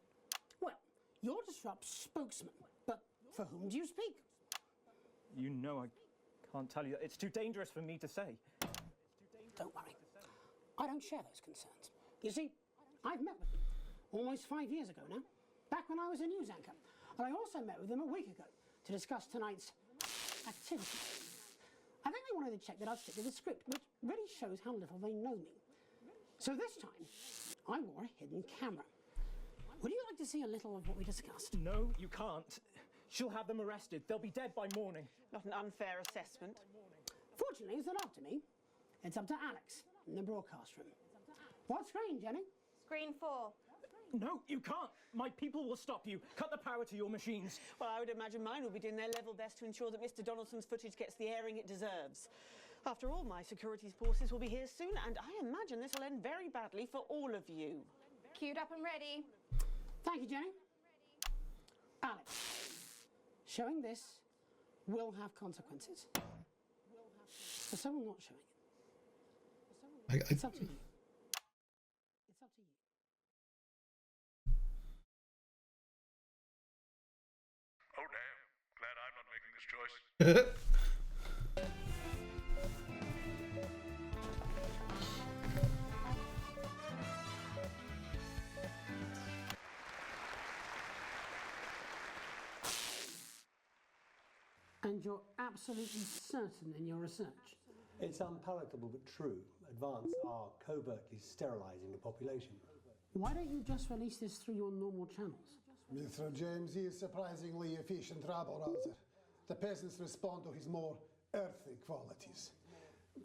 Well, you're Disrupt's spokesman, but for whom do you speak? You know I can't tell you. It's too dangerous for me to say. Don't worry. I don't share those concerns. You see, I've met with them almost 5 years ago now, back when I was a news anchor. And I also met with them a week ago to discuss tonight's activities. I think they wanted to check that I'd stick to the script, which really shows how little they know me. So this time, I wore a hidden camera. Would you like to see a little of what we discussed? No, you can't. She'll have them arrested. They'll be dead by morning. Not an unfair assessment. Fortunately, it's not up to me. It's up to Alex in the broadcast room. What screen, Jenny? Screen 4. No, you can't. My people will stop you. Cut the power to your machines. Well, I would imagine mine will be doing their level best to ensure that Mr. Donaldson's footage gets the airing it deserves. After all, my security forces will be here soon, and I imagine this will end very badly for all of you. Queued up and ready. Thank you, Jenny. Alex, showing this will have consequences. For someone not showing it. It's up to you. It's up to you. Oh, damn. Glad I'm not making this choice. And you're absolutely certain in your research? It's unpalatable but true. Advance are covertly sterilising the population. Why don't you just release this through your normal channels? Mr. James is surprisingly efficient rabble-rouser. The peasants respond to his more earthly qualities.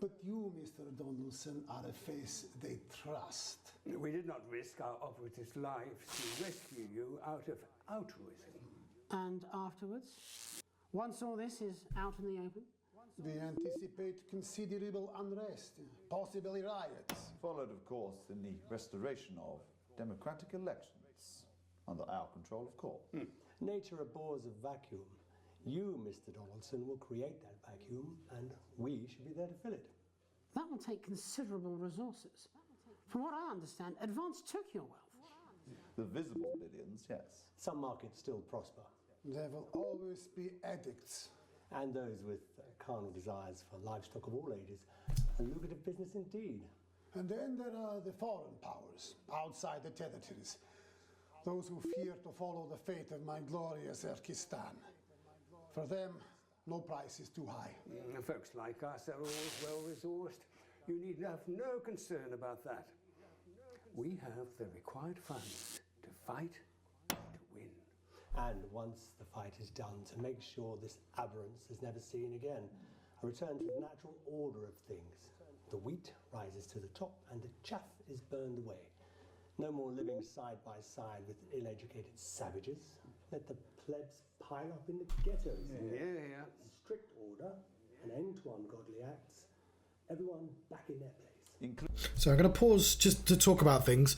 But you, Mr. Donaldson, are a face they trust. We did not risk our operative's lives to rescue you out of altruism. And afterwards? Once all this is out in the open? We anticipate considerable unrest, possibly riots. Followed, of course, in the restoration of democratic elections, under our control, of course. Nature abhors a vacuum. You, Mr. Donaldson, will create that vacuum, and we should be there to fill it. That will take considerable resources. From what I understand, Advance took your wealth. The visible billions, yes. Some markets still prosper. There will always be addicts. And those with carnal desires for livestock of all ages. A lucrative business indeed. And then there are the foreign powers, outside the territories. Those who fear to follow the fate of my glorious Erkistan. For them, no price is too high. Folks like us are always well-resourced. You need have no concern about that. We have the required funds to fight, to win. And once the fight is done, to make sure this aberrance is never seen again. A return to the natural order of things. The wheat rises to the top and the chaff is burned away. No more living side by side with ill-educated savages. Let the plebs pile up in the ghettos. Yeah. Strict order, an end to ungodly acts. Everyone back in their place. So I'm going to pause just to talk about things.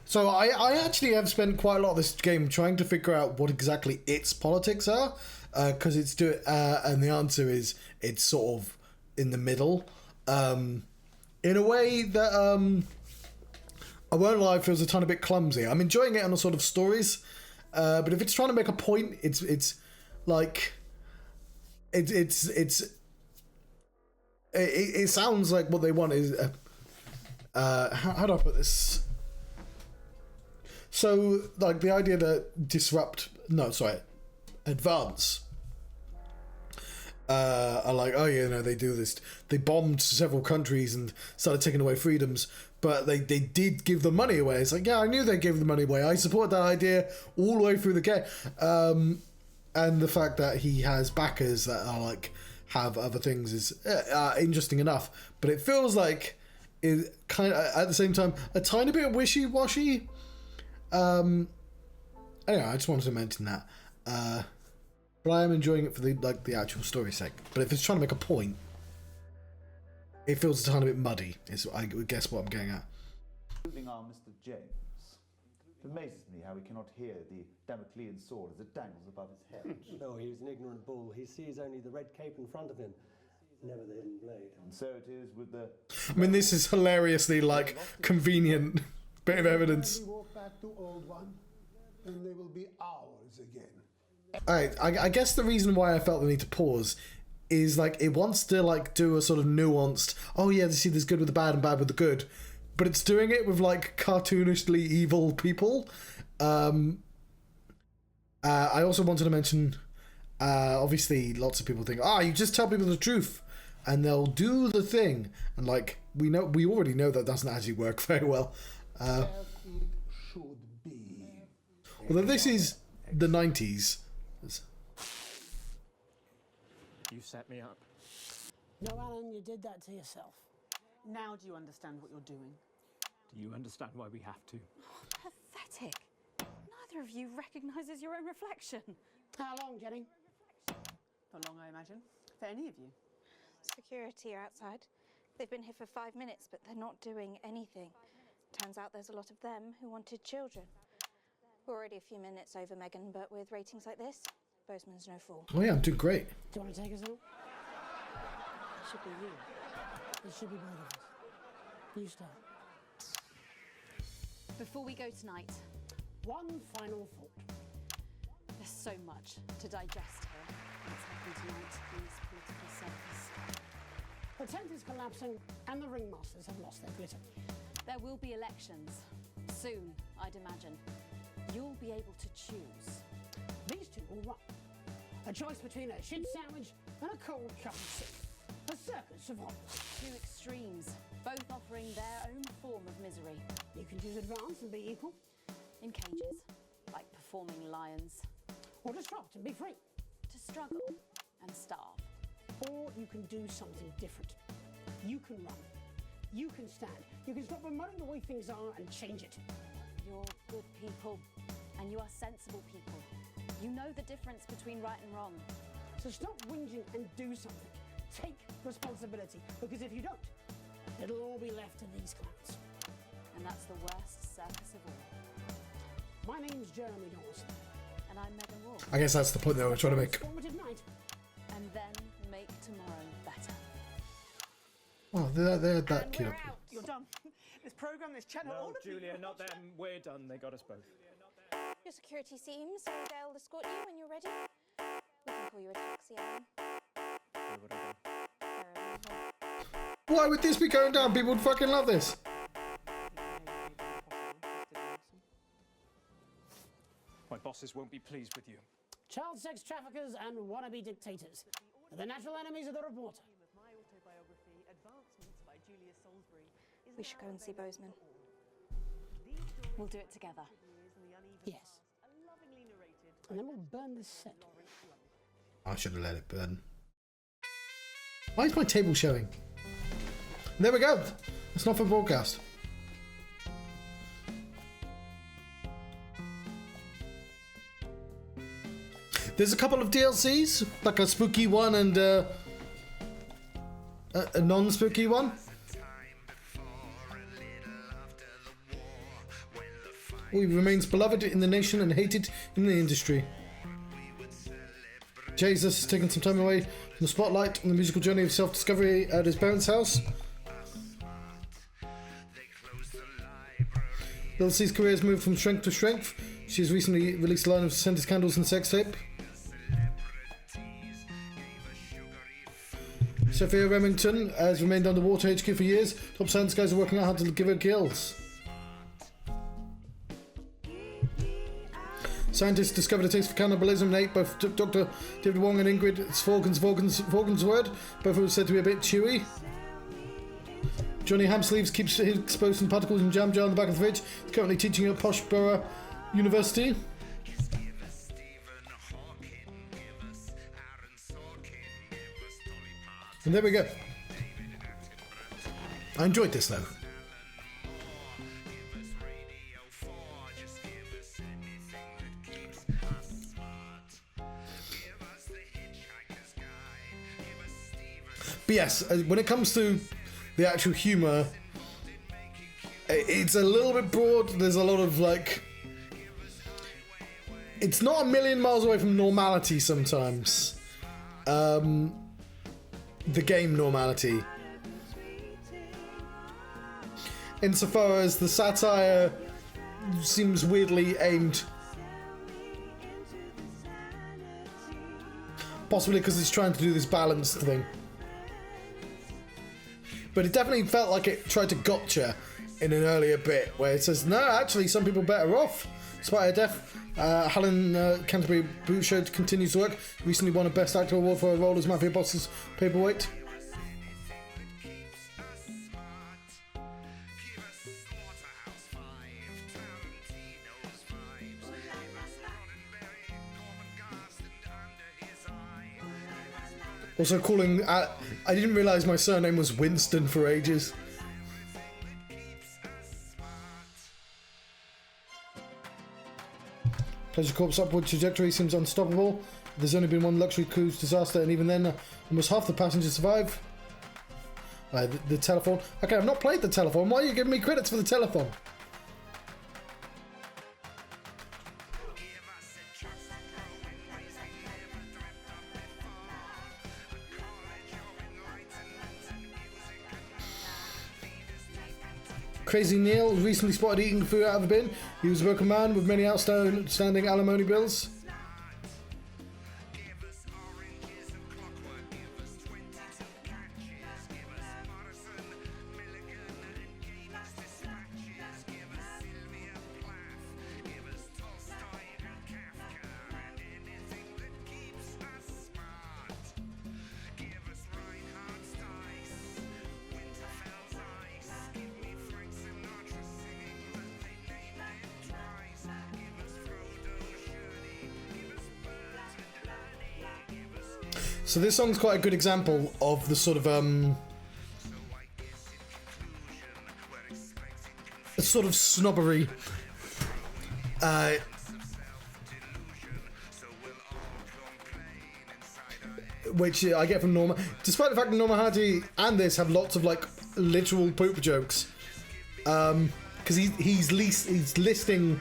So I actually have spent quite a lot of this game trying to figure out what exactly its politics are, because and the answer is it's sort of in the middle, in a way that I won't lie, feels a tiny bit clumsy. I'm enjoying it on a sort of stories, but if it's trying to make a point, it's like it sounds like what they want is how do I put this? So, like, the idea that Advance are like, oh, yeah, no, they do this. They bombed several countries and started taking away freedoms, but they did give the money away. It's like, yeah, I knew they gave the money away. I support that idea all the way through the game. And the fact that he has backers that are, like, have other things is interesting enough. But it feels like, it kind of, at the same time, a tiny bit wishy-washy. Anyway, I just wanted to mention that. But I am enjoying it for the actual story's sake. But if it's trying to make a point, it feels a tiny bit muddy, is I would guess what I'm getting at. Including our Mr. James. It amazes me how he cannot hear the Damoclean sword as it dangles above his head. No, he was an ignorant bull. He sees only the red cape in front of him, never the hidden blade. And so it is with the... I mean, this is hilariously, like, convenient bit of evidence. We walk back to old one, and they will be ours again. Alright, I guess the reason why I felt the need to pause is, like, it wants to, like, do a sort of nuanced, oh yeah, see, there's good with the bad and bad with the good, but it's doing it with, like, cartoonishly evil people. I also wanted to mention, obviously, lots of people think, you just tell people the truth. and they'll do the thing, and like we already know that doesn't actually work very well. Although this is the 90s. You set me up. No, Alan, you did that to yourself. Now do you understand what you're doing? Do you understand why we have to? Pathetic. Neither of you recognises your own reflection. How long, Jenny? For long, I imagine. For any of you. Security are outside. They've been here for 5 minutes, but they're not doing anything. Turns out there's a lot of them who wanted children. We're already a few minutes over, Megan, but with ratings like this, Bozeman's no fool. Oh yeah, I'm doing great. Do you want to take us out? It should be you. It should be both of us. You start. Before we go tonight, one final thought. There's so much to digest here. What's happened tonight in this political circus. The tent is collapsing and the ringmasters have lost their glitter. There will be elections. Soon, I'd imagine. You'll be able to choose. These two will run. A choice between a shit sandwich and a cold cup of soup. A circus of horrors. Two extremes, both offering their own form of misery. You can choose advance and be equal. In cages, like performing lions. Or disrupt and be free. To struggle and starve. Or you can do something different. You can run. You can stand. You can stop promoting the way things are and change it. You're good people, and you are sensible people. You know the difference between right and wrong. So stop whinging and do something. Take responsibility, because if you don't, it'll all be left to these clowns. And that's the worst circus of all. My name's Jeremy Dawson. And I'm Megan Wolf. I guess that's the point that we're trying to make. Formative night. And then make tomorrow better. Oh, they're that cute. You're done. This program, this channel, all No, of Julia, you. not them. We're done. They got us both. Your security seems, so they'll escort you when you're ready. We can call you a taxi, Alan. Why would this be going down? People would fucking love this. My bosses won't be pleased with you. Child sex traffickers and wannabe dictators are the natural enemies of the reporter. We should go and see Bozeman. We'll do it together. Yes. And then we'll burn this set. I should have let it burn. Why is my table showing? There we go. It's not for broadcast. There's a couple of DLCs, like a spooky one and a non-spooky one. He remains beloved in the nation and hated in the industry. Jesus has taken some time away from the spotlight on the musical journey of self-discovery at his parents' house. Lil C's career has moved from strength to strength. She has recently released a line of scented candles and sex tape. Sophia Remington has remained underwater HQ for years. Top science guys are working out how to give her gills. Scientists discovered a taste for cannibalism and ate both Dr. David Wong and Ingrid Forgan's word. Both were said to be a bit chewy. Johnny Hamsleeves keeps exposing particles in jam jar in the back of the fridge. He's currently teaching at Poshborough University. And there we go. I enjoyed this though. But yes, when it comes to the actual humour, it's a little bit broad. There's a lot of like... It's not a million miles away from normality sometimes. The game normality. Insofar as the satire seems weirdly aimed... Possibly because it's trying to do this balanced thing. But it definitely felt like it tried to gotcha in an earlier bit, where it says, no, actually, some people are better off, despite her death. Helen Canterbury Bouchard continues to work. Recently won a Best Actor award for her role as Mafia Boss's Paperweight. Also calling... I didn't realise my surname was Winston for ages. Pleasure Corp's upward trajectory seems unstoppable. There's only been one luxury cruise disaster, and even then, almost half the passengers survive. The telephone. Okay, I've not played the telephone. Why are you giving me credits for the telephone? Crazy Neil recently spotted eating food out of a bin. He was a broken man with many outstanding alimony bills. So this song's quite a good example of the sort of snobbery which I get from Norma, despite the fact that Norma Hardy and this have lots of like literal poop jokes, because he's listing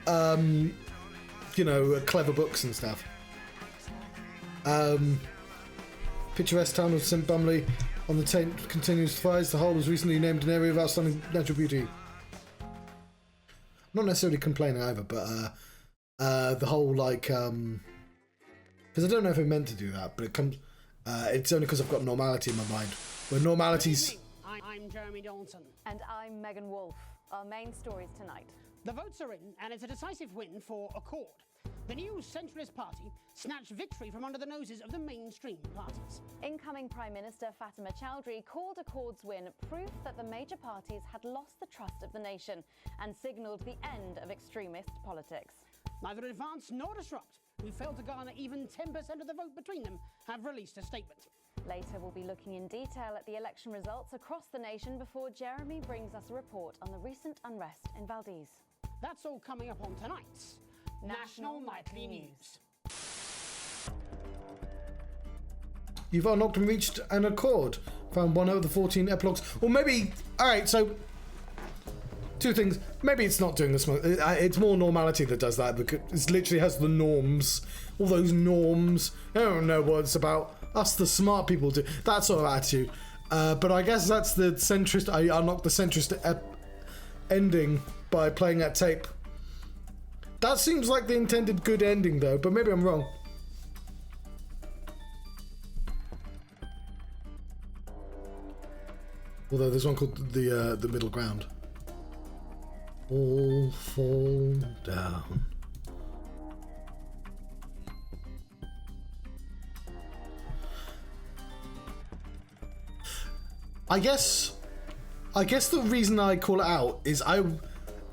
you know, clever books and stuff. Picturesque town of St. Bumley on the Taint continues to rise. The whole was recently named an area of outstanding natural beauty. Not necessarily complaining either, but the whole like because I don't know if I meant to do that, but it comes. It's only because I've got normality in my mind. Where normality's. I'm Jeremy Dawson. And I'm Megan Wolf. Our main stories tonight. The votes are in, and it's a decisive win for Accord. The new centralist party snatched victory from under the noses of the mainstream parties. Incoming Prime Minister Fatima Chowdhury called Accord's win proof that the major parties had lost the trust of the nation and signalled the end of extremist politics. Neither Advance nor Disrupt, who failed to garner even 10% of the vote between them, have released a statement. Later, we'll be looking in detail at the election results across the nation before Jeremy brings us a report on the recent unrest in Valdez. That's all coming up on tonight's National Nightly News. You've unlocked and reached an accord. Found one out of the 14 epilogues. Or maybe... Alright, so... Two things. Maybe it's not doing this. It's more normality that does that, because it literally has the norms. All those norms. I don't know what it's about. Us, the smart people, do. That sort of attitude. But I guess that's the centrist... I unlocked the centrist ending by playing that tape. That seems like the intended good ending, though, but maybe I'm wrong. Although there's one called the Middle Ground. All fall down. I guess the reason I call it out is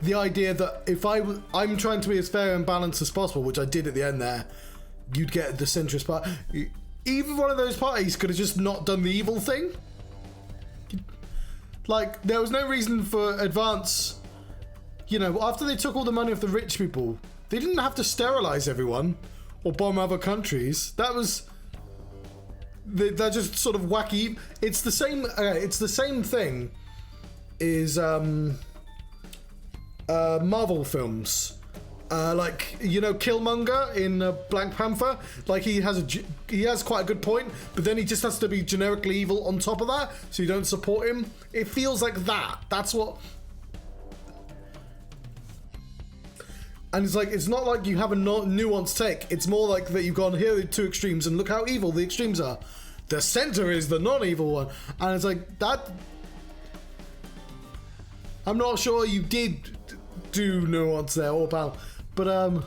the idea that if I'm trying to be as fair and balanced as possible, which I did at the end there, you'd get the centrist part. Either one of those parties could have just not done the evil thing. Like, there was no reason for Advance, you know, after they took all the money off the rich people, they didn't have to sterilize everyone or bomb other countries. That was... They're just sort of wacky. It's the same thing is Marvel films, like, you know, Killmonger in Black Panther. Like, he has quite a good point, but then he just has to be generically evil on top of that, so you don't support him. It feels like that. That's what. And it's like, it's not like you have a nuanced take. It's more like that you've gone, here are the two extremes, and look how evil the extremes are. The center is the non-evil one, and it's like that. I'm not sure you did do nuance there or pal, but Good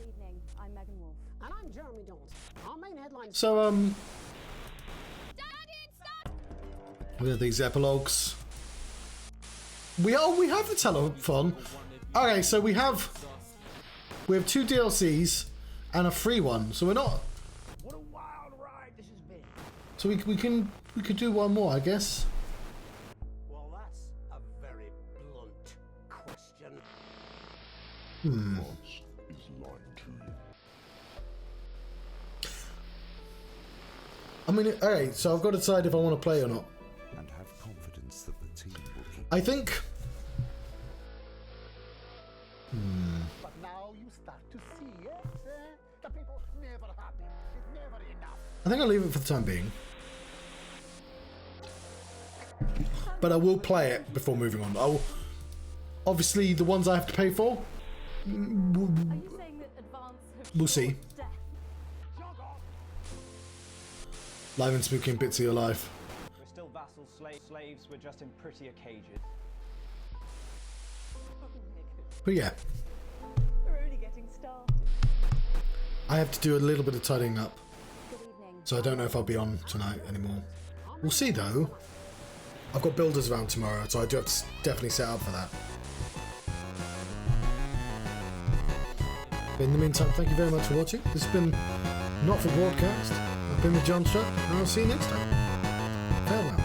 evening. I'm Megan Wolf. And I'm Jeremy Dawson. Our main headlines. so we have these epilogues. We have the telethon. Okay, so we have 2 DLCs and a free one. So we're not. What a wild ride this has So we could do one more, I guess. Well, that's a very blunt question. Hmm. Is lying to you. I mean, alright, so I've got to decide if I want to play or not. And have confidence that the team will keep. I think. But now you start to see, yes? The people never happy. It's never enough. I think I'll leave it for the time being. But I will play it before moving on. I'll, obviously, the ones I have to pay for, we'll see. Live and spooky and bits of your life. We're still vassals, slaves, we're just in prettier cages. But yeah, We're only getting started. I have to do a little bit of tidying up. So I don't know if I'll be on tonight anymore. We'll see though. I've got builders around tomorrow, so I do have to definitely set up for that. But in the meantime, thank you very much for watching. This has been Not For Broadcast. I've been with Johnstruct, and I'll see you next time. Farewell.